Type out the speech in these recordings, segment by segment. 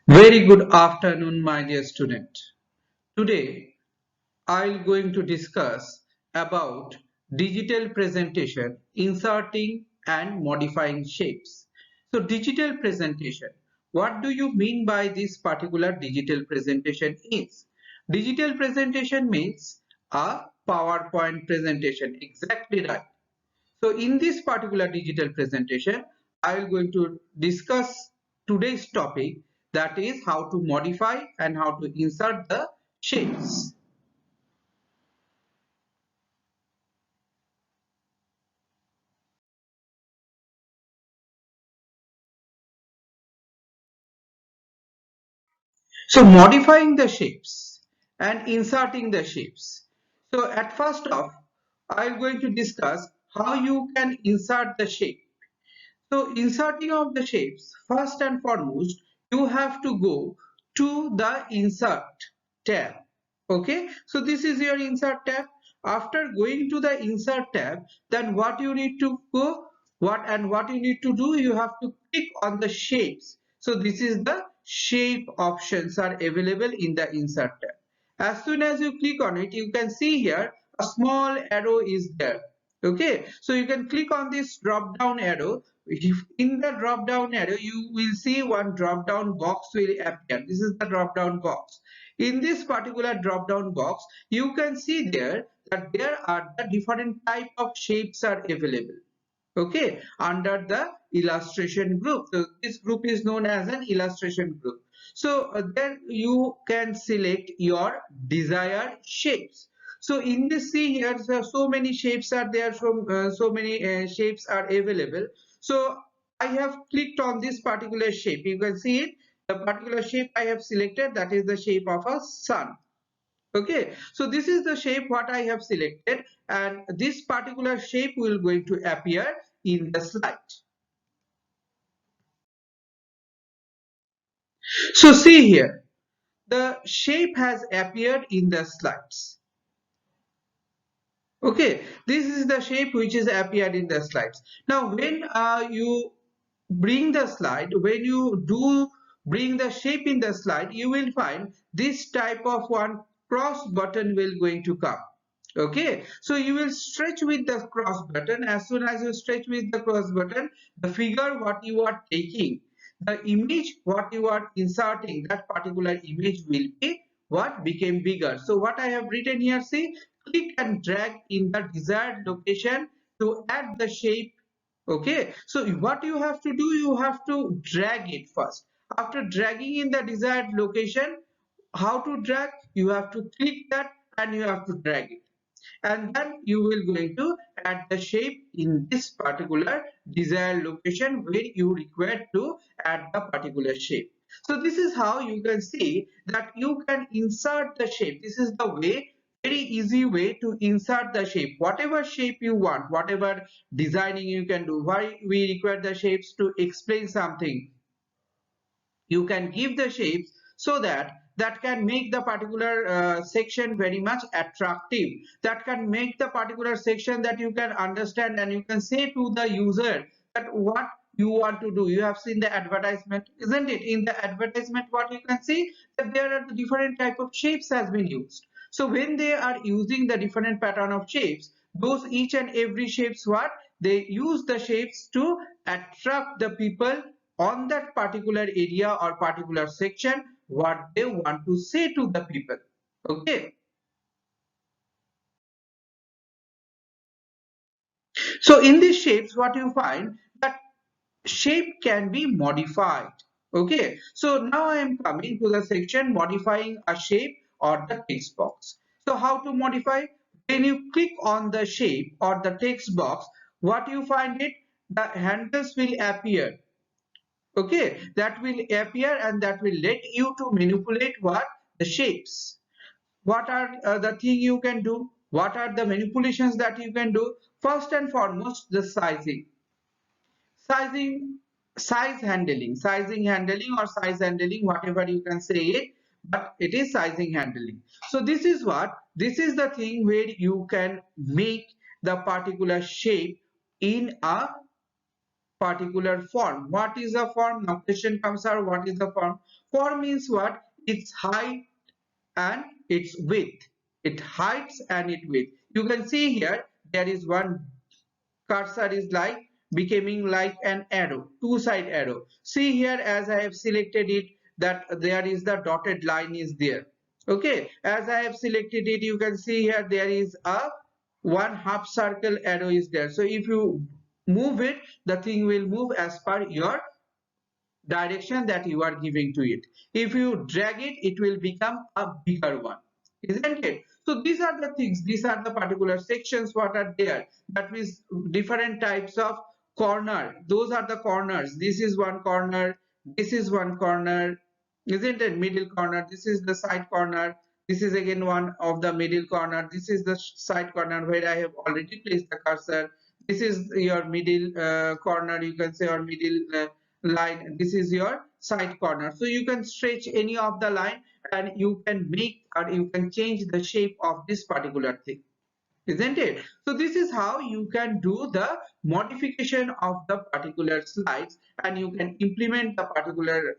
Very good afternoon, my dear student. Today, I'm going to discuss about digital presentation, inserting and modifying shapes. So, digital presentation. What do you mean by this particular digital presentation is? Digital presentation means a PowerPoint presentation. Exactly right. So in this particular digital presentation, I am going to discuss today's topic, that is how to modify and how to insert the shapes. So modifying the shapes and inserting the shapes. So at first off, I am going to discuss how you can insert the shape. So inserting of the shapes, first and foremost, you have to go to the insert tab. Okay, so this is your insert tab. After going to the insert tab, then what you need to go, what you need to do, you have to click on the shapes. So this is the shape options are available in the insert tab. As soon as you click on it, you can see here a small arrow is there. Okay, so you can click on this drop down arrow. If in the drop down arrow you will see one drop down box will appear. This is the drop down box. In this particular drop down box, you can see there that there are the different type of shapes are available. Okay, under the illustration group. So this group is known as an illustration group. So then you can select your desired shapes. So in this, see here, so many shapes are there, from so many shapes are available. So I have clicked on this particular shape. You can see it. The particular shape I have selected, that is the shape of a sun. Okay, so this is the shape what I have selected, and this particular shape will going to appear in the slide. So see here, the shape has appeared in the slides. Okay, this is the shape which is appeared in the slides. Now when you bring the slide, when you do bring the shape in the slide, you will find this type of one cross button will going to come. Okay, so you will stretch with the cross button. As soon as you stretch with the cross button, the figure what you are taking, the image what you are inserting, that particular image will be what became bigger. So what I have written here, see, click and drag in the desired location to add the shape. Okay, so what you have to do, you have to drag it first. After dragging in the desired location, how to drag, you have to click that and you have to drag it, and then you will going to add the shape in this particular desired location where you require to add the particular shape. So this is how you can see that you can insert the shape. This is the way, very easy way to insert the shape, whatever shape you want, whatever designing you can do. Why we require the shapes? To explain something, you can give the shapes so that that can make the particular section very much attractive, that can make the particular section that you can understand, and you can say to the user that what you want to do. You have seen the advertisement, isn't it? In the advertisement what you can see, that there are the different type of shapes has been used. So when they are using the different pattern of shapes, those each and every shapes, what they use the shapes to attract the people on that particular area or particular section, what they want to say to the people. Okay, so in these shapes what you find, that shape can be modified. Okay, so now I am coming to the section modifying a shape or the text box. So how to modify? When you click on the shape or the text box, what you find it, the handles will appear. Okay, that will appear and that will let you to manipulate what, the shapes. What are the thing you can do, what are the manipulations that you can do? First and foremost, the sizing sizing handling or size handling, whatever you can say it, but it is sizing handling. So this is what, this is the thing where you can make the particular shape in a particular form. What is the form? Now question comes out, what is the form? Form means what? Its height and its width. It heights and its width. You can see here there is one cursor is like becoming like an arrow, two-side arrow. See here, as I have selected it, that there is the dotted line is there. Okay, as I have selected it, you can see here there is a one half circle arrow is there. So if you move it, the thing will move as per your direction that you are giving to it. If you drag it, it will become a bigger one, isn't it? So these are the things, these are the particular sections what are there. That means different types of corner. Those are the corners. This is one corner, this is one corner, isn't it? Middle corner, this is the side corner, this is again one of the middle corner, this is the side corner where I have already placed the cursor. This is your middle corner, you can say, or middle line. This is your side corner. So you can stretch any of the line and you can make or you can change the shape of this particular thing, isn't it? So this is how you can do the modification of the particular slides, and you can implement the particular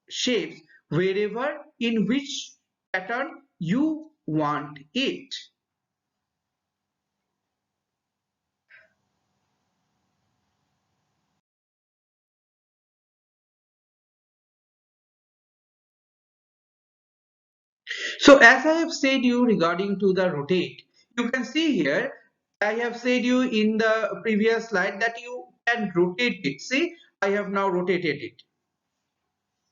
shapes wherever in which pattern you want it. So as I have said you regarding to the rotate, you can see here, I have said you in the previous slide that you can rotate it. See, I have now rotated it.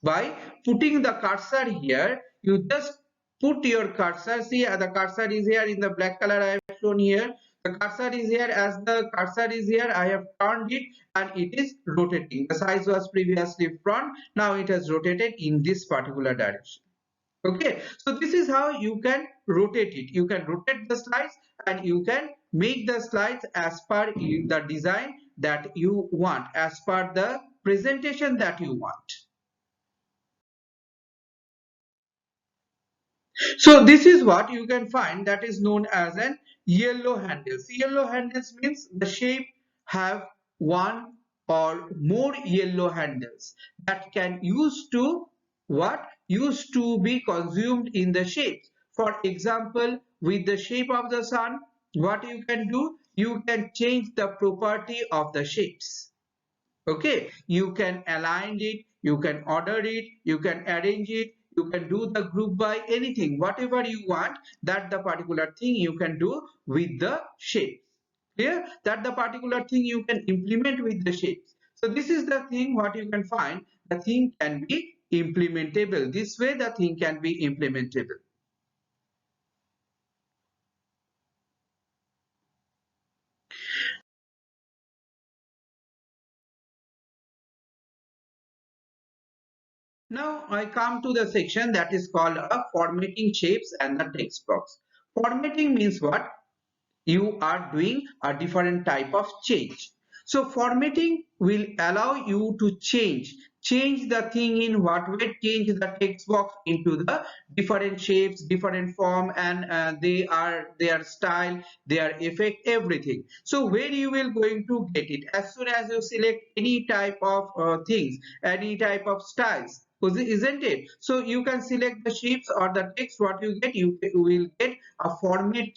By putting the cursor here, you just put your cursor. See, the cursor is here in the black color I have shown here. The cursor is here. As the cursor is here, I have turned it and it is rotating. The size was previously front. Now it has rotated in this particular direction. Okay, so this is how you can rotate it. You can rotate the slides and you can make the slides as per the design that you want, as per the presentation that you want. So this is what you can find that is known as an yellow handles. Yellow handles means the shape have one or more yellow handles that can use to what? Used to be consumed in the shapes. For example, with the shape of the sun, what you can do? You can change the property of the shapes. Okay, you can align it, you can order it, you can arrange it, you can do the group by anything, whatever you want, that the particular thing you can do with the shapes. Clear? That the particular thing you can implement with the shapes. So this is the thing what you can find, the thing can be implementable. This way the thing can be implementable. Now I come to the section that is called formatting shapes and the text box. Formatting means what? You are doing a different type of change. So formatting will allow you to change the thing in what way, change the text box into the different shapes, different form, and they are their style, their effect, everything. So where you will going to get it? As soon as you select any type of things, any type of styles, isn't it? So you can select the shapes or the text. What you get, you will get a format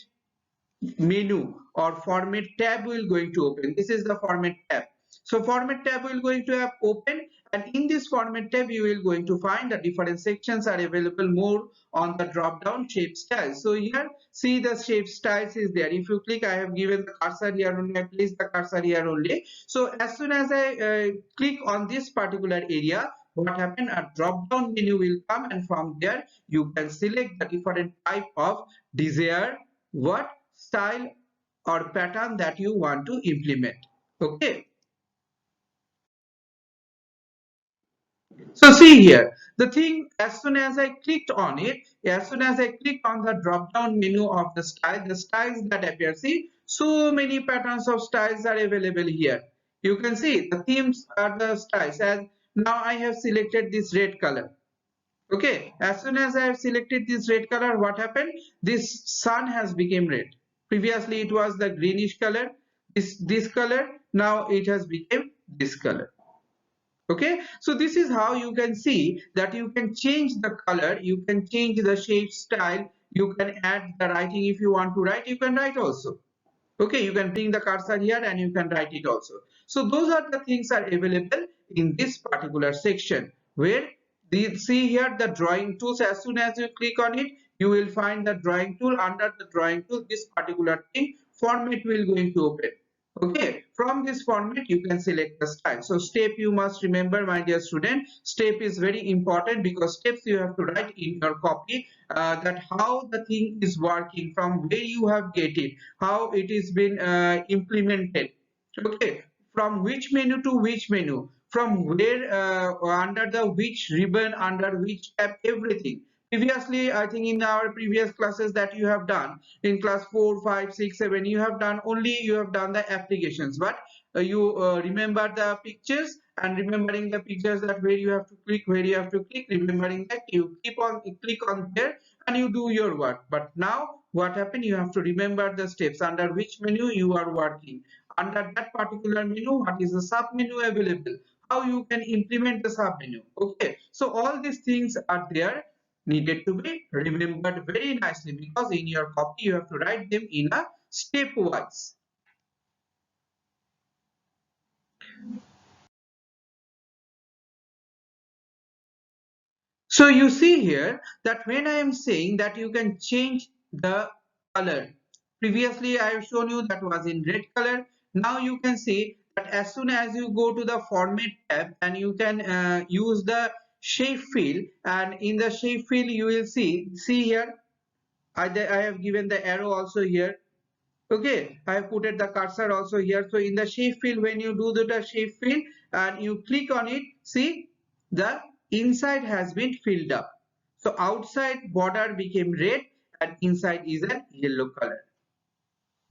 menu or format tab will going to open. This is the format tab. So format tab will going to have open, and in this format tab you will going to find the different sections are available more on the drop down shape styles. So here see the shape styles is there. If you click, I have given the cursor here only, I place the cursor here only. So as soon as I click on this particular area, what happen, a drop down menu will come, and from there you can select the different type of desired what style or pattern that you want to implement. Okay, so see here the thing, as soon as I clicked on it, as soon as I click on the drop down menu of the style, the styles that appear, see so many patterns of styles are available here. You can see the themes are the styles, and now I have selected this red color. Okay, as soon as I have selected this red color, what happened? This sun has become red. Previously it was the greenish color. this color, now it has become this color. Okay, so this is how you can see that you can change the color, you can change the shape, style, you can add the writing. If you want to write, you can write also. Okay, you can bring the cursor here and you can write it also. So those are the things are available in this particular section, where see here the drawing tools. As soon as you click on it, you will find the drawing tool. Under the drawing tool, this particular thing format will going to open. Okay, from this format you can select the style. So step, you must remember, my dear student, step is very important, because steps you have to write in your copy, that how the thing is working, from where you have get it, how it is been implemented. Okay, from which menu to which menu, from where, under the which ribbon, under which tab, everything. Previously, I think in our previous classes that you have done in class 4, 5, 6, 7, you have done only, you have done the applications, but you remember the pictures, and remembering the pictures, that where you have to click, where you have to click, remembering that you keep on click on there and you do your work. But now what happened, you have to remember the steps, under which menu you are working, under that particular menu what is the sub menu available, how you can implement the sub menu. Okay, so all these things are there, needed to be remembered very nicely, because in your copy you have to write them in a step wise. So you see here that when I am saying that you can change the color, previously I have shown you that was in red color. Now you can see that as soon as you go to the format tab, and you can use the shape fill, and in the shape fill you will see here, I have given the arrow also here. Okay, I have put the cursor also here. So in the shape fill, when you do the shape fill and you click on it, see the inside has been filled up. So outside border became red and inside is a yellow color.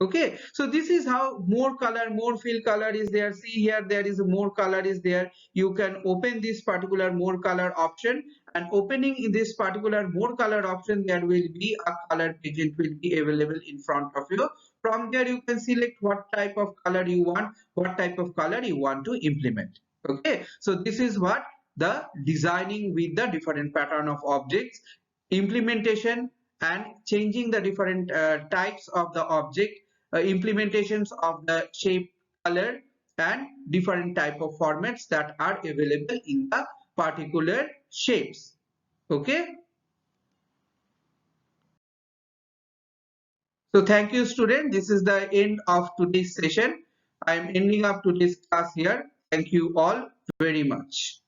Okay, so this is how more color, more fill color is there. See here, there is more color is there. You can open this particular more color option, and opening in this particular more color option, there will be a color pageant will be available in front of you. From there you can select what type of color you want, what type of color you want to implement. Okay, so this is what the designing with the different pattern of objects, implementation, and changing the different types of the object, implementations of the shape, color, and different type of formats that are available in the particular shapes. Okay, so thank you student, this is the end of today's session. I am ending up today's class here. Thank you all very much.